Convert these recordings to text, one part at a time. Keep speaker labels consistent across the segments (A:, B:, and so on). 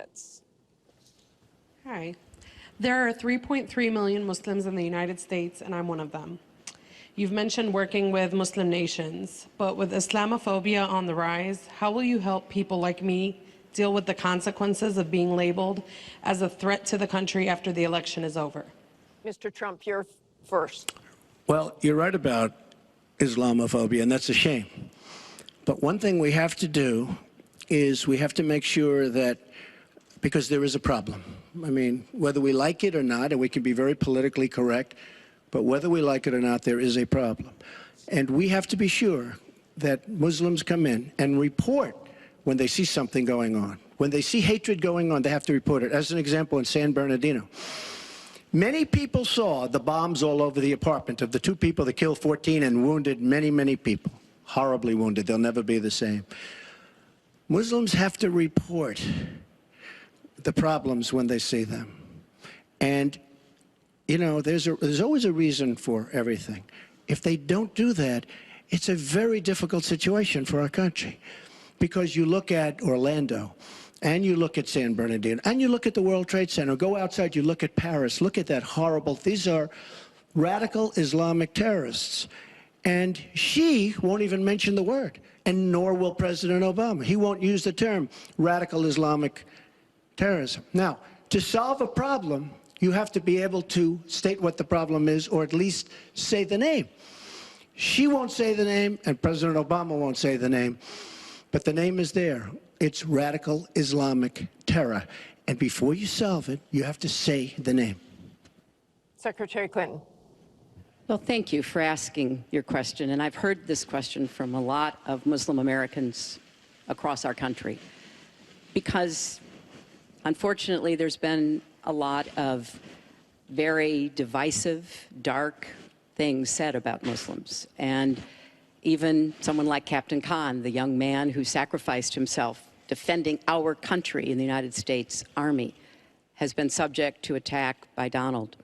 A: minutes.
B: Hi. There are 3.3 million Muslims in the United States, and I'm one of them. You've mentioned working with Muslim nations, but with Islamophobia on the rise, how will you help people like me deal with the consequences of being labeled as a threat to the country after the election is over?
A: Mr. Trump, you're first.
C: Well, you're right about Islamophobia, and that's a shame. But one thing we have to do is we have to make sure that, because there is a problem. I mean, whether we like it or not, and we can be very politically correct, but whether we like it or not, there is a problem. And we have to be sure that Muslims come in and report when they see something going on. When they see hatred going on, they have to report it. As an example, in San Bernardino, many people saw the bombs all over the apartment of the two people that killed 14 and wounded many, many people. Horribly wounded. They'll never be the same. Muslims have to report the problems when they see them. And, you know, there's always a reason for everything. If they don't do that, it's a very difficult situation for our country. Because you look at Orlando, and you look at San Bernardino, and you look at the World Trade Center, go outside, you look at Paris, look at that horrible, these are radical Islamic terrorists. And she won't even mention the word, and nor will President Obama. He won't use the term radical Islamic terrorism. Now, to solve a problem, you have to be able to state what the problem is, or at least say the name. She won't say the name, and President Obama won't say the name, but the name is there. It's radical Islamic terror. And before you solve it, you have to say the name.
A: Secretary Clinton.
D: Well, thank you for asking your question. And I've heard this question from a lot of Muslim Americans across our country. Because, unfortunately, there's been a lot of very divisive, dark things said about Muslims. And even someone like Captain Khan, the young man who sacrificed himself defending our country in the United States Army, has been subject to attack by Donald.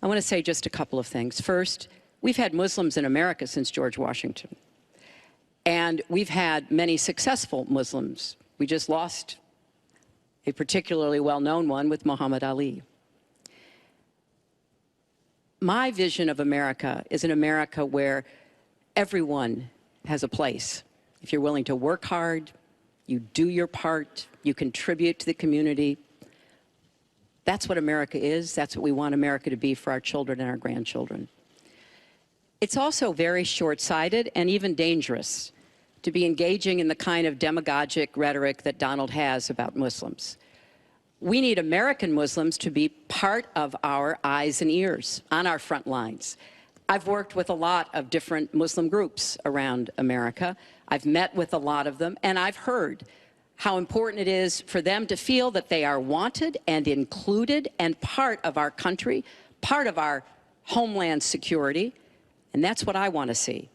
D: I want to say just a couple of things. First, we've had Muslims in America since George Washington. And we've had many successful Muslims. We just lost a particularly well-known one with Muhammad Ali. My vision of America is an America where everyone has a place. If you're willing to work hard, you do your part, you contribute to the community. That's what America is. That's what we want America to be for our children and our grandchildren. It's also very short-sighted and even dangerous to be engaging in the kind of demagogic rhetoric that Donald has about Muslims. We need American Muslims to be part of our eyes and ears on our front lines. I've worked with a lot of different Muslim groups around America. I've met with a lot of them, and I've heard how important it is for them to feel that they are wanted and included and part of our country, part of our homeland security, and that's what I want to see.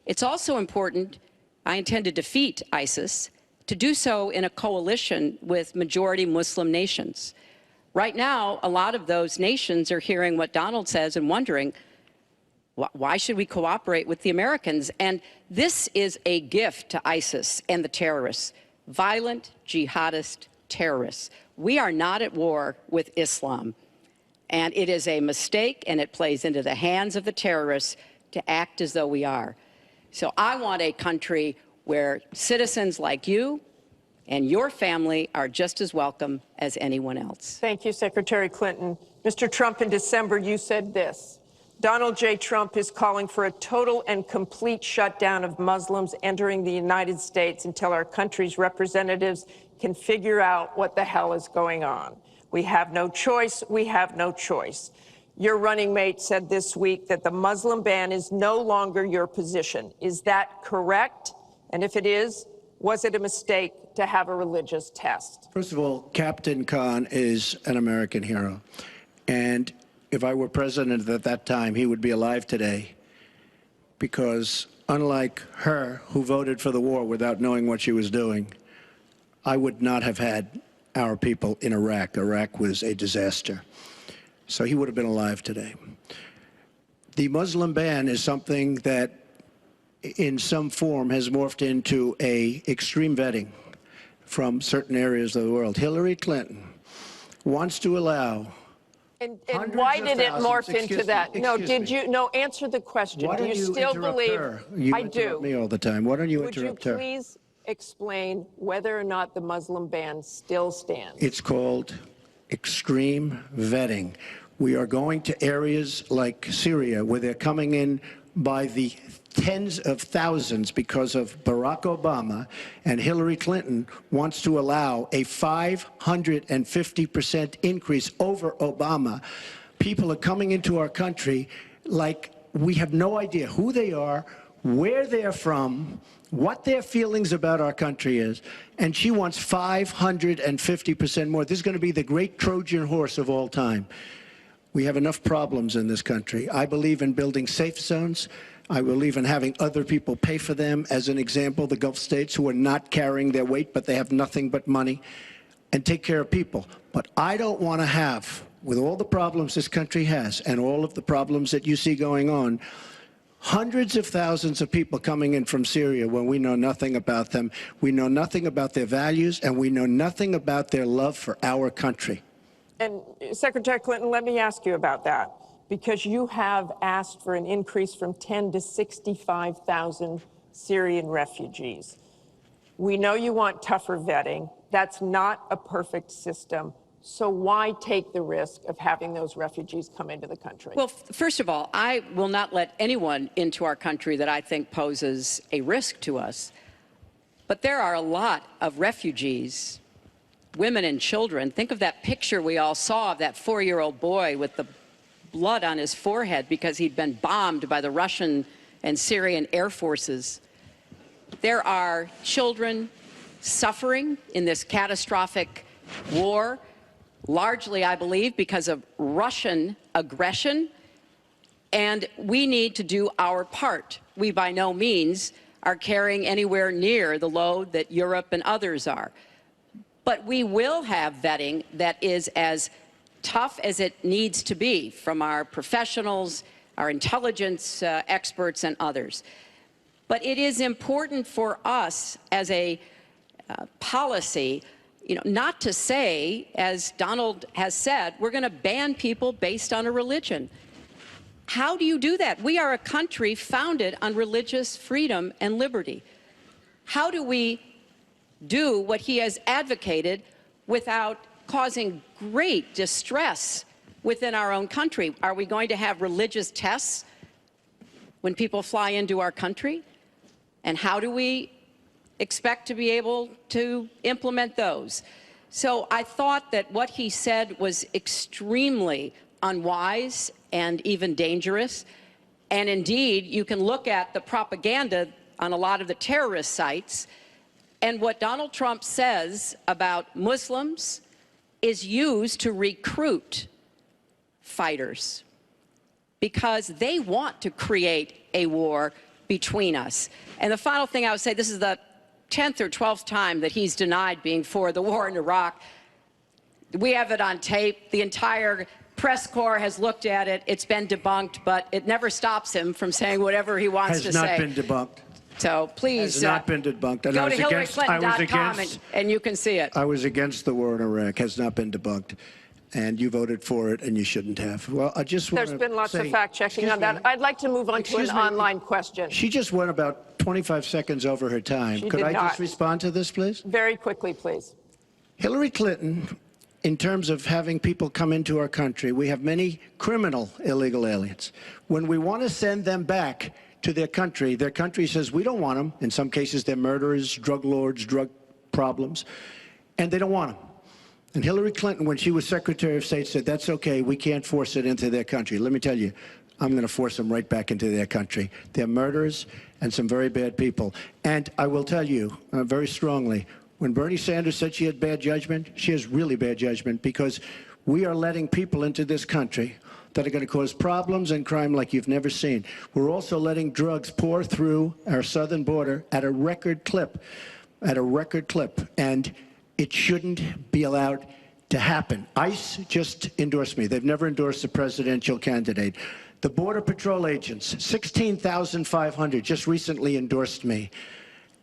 D: It's also important, I intend to defeat ISIS, to do so in a coalition with majority Muslim nations. Right now, a lot of those nations are hearing what Donald says and wondering, why should we cooperate with the Americans? And this is a gift to ISIS and the terrorists. Violent jihadist terrorists. We are not at war with Islam. And it is a mistake, and it plays into the hands of the terrorists to act as though we are. So I want a country where citizens like you and your family are just as welcome as anyone else.
A: Thank you, Secretary Clinton. Mr. Trump, in December, you said this: Donald J. Trump is calling for a total and complete shutdown of Muslims entering the United States until our country's representatives can figure out what the hell is going on. We have no choice. We have no choice. Your running mate said this week that the Muslim ban is no longer your position. Is that correct? And if it is, was it a mistake to have a religious test?
C: First of all, Captain Khan is an American hero. And if I were president at that time, he would be alive today, because unlike her, who voted for the war without knowing what she was doing, I would not have had our people in Iraq. Iraq was a disaster. So he would have been alive today. The Muslim ban is something that in some form has morphed into an extreme vetting from certain areas of the world. Hillary Clinton wants to allow
A: And
C: hundreds
A: why
C: of
A: did it
C: thousands-
A: morph into
C: excuse
A: that?
C: me,
A: No,
C: excuse
A: did
C: me.
A: you? No, answer the question.
C: Why
A: Do
C: don't
A: you
C: you
A: still
C: interrupt
A: believe?
C: her? You
A: I
C: interrupt
A: do.
C: me all the time. Why don't you
A: Would you
C: interrupt her?
A: please explain whether or not the Muslim ban still stands?
C: It's called extreme vetting. We are going to areas like Syria where they're coming in by the tens of thousands because of Barack Obama, and Hillary Clinton wants to allow a 550% increase over Obama. People are coming into our country like we have no idea who they are, where they're from, what their feelings about our country is, and she wants 550% more. This is going to be the great Trojan horse of all time. We have enough problems in this country. I believe in building safe zones. I believe in having other people pay for them. As an example, the Gulf states who are not carrying their weight, but they have nothing but money, and take care of people. But I don't want to have, with all the problems this country has and all of the problems that you see going on, hundreds of thousands of people coming in from Syria when we know nothing about them. We know nothing about their values, and we know nothing about their love for our country.
A: And Secretary Clinton, let me ask you about that, because you have asked for an increase from 10 to 65,000 Syrian refugees. We know you want tougher vetting. That's not a perfect system. So why take the risk of having those refugees come into the country?
D: Well, first of all, I will not let anyone into our country that I think poses a risk to us. But there are a lot of refugees, women and children. Think of that picture we all saw of that 4-year-old boy with the blood on his forehead because he'd been bombed by the Russian and Syrian air forces. There are children suffering in this catastrophic war, largely, I believe, because of Russian aggression, and we need to do our part. We by no means are carrying anywhere near the load that Europe and others are. But we will have vetting that is as tough as it needs to be from our professionals, our intelligence experts, and others. But it is important for us as a policy, not to say, as Donald has said, we're going to ban people based on a religion. How do you do that? We are a country founded on religious freedom and liberty. How do we do what he has advocated without causing great distress within our own country? Are we going to have religious tests when people fly into our country? And how do we expect to be able to implement those? So I thought that what he said was extremely unwise and even dangerous. And indeed, you can look at the propaganda on a lot of the terrorist sites, and what Donald Trump says about Muslims is used to recruit fighters because they want to create a war between us. And the final thing I would say, this is the 10th or 12th time that he's denied being for the war in Iraq. We have it on tape. The entire press corps has looked at it. It's been debunked, but it never stops him from saying whatever he wants to say.
C: Has not been debunked.
D: So please
C: Has not been debunked. And
D: go to HillaryClinton.com and you can see it.
C: I was against the war in Iraq. Has not been debunked. And you voted for it, and you shouldn't have. Well, I just want to
A: There's been lots of
C: say-
A: fact-checking on that. I'd like to move on to an online question.
C: She just went about 25 seconds over her time.
A: She
C: Could
A: did
C: I
A: not.
C: just respond to this, please?
A: Very quickly, please.
C: Hillary Clinton, in terms of having people come into our country, we have many criminal illegal aliens. When we want to send them back to their country says, we don't want them. In some cases, they're murderers, drug lords, drug problems, and they don't want them. And Hillary Clinton, when she was Secretary of State, said, that's okay, we can't force it into their country. Let me tell you, I'm going to force them right back into their country. They're murderers and some very bad people. And I will tell you very strongly, when Bernie Sanders said she had bad judgment, she has really bad judgment, because we are letting people into this country that are going to cause problems and crime like you've never seen. We're also letting drugs pour through our southern border at a record clip, and it shouldn't be allowed to happen. ICE just endorsed me. They've never endorsed a presidential candidate. The Border Patrol agents, 16,500, just recently endorsed me.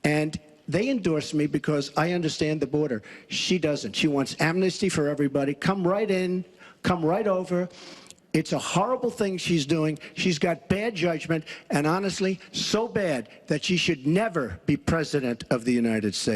C: And they endorse me because I understand the border. She doesn't. She wants amnesty for everybody. Come right in, come right over. It's a horrible thing she's doing. She's got bad judgment, and honestly, so bad that she should never be president of the United States.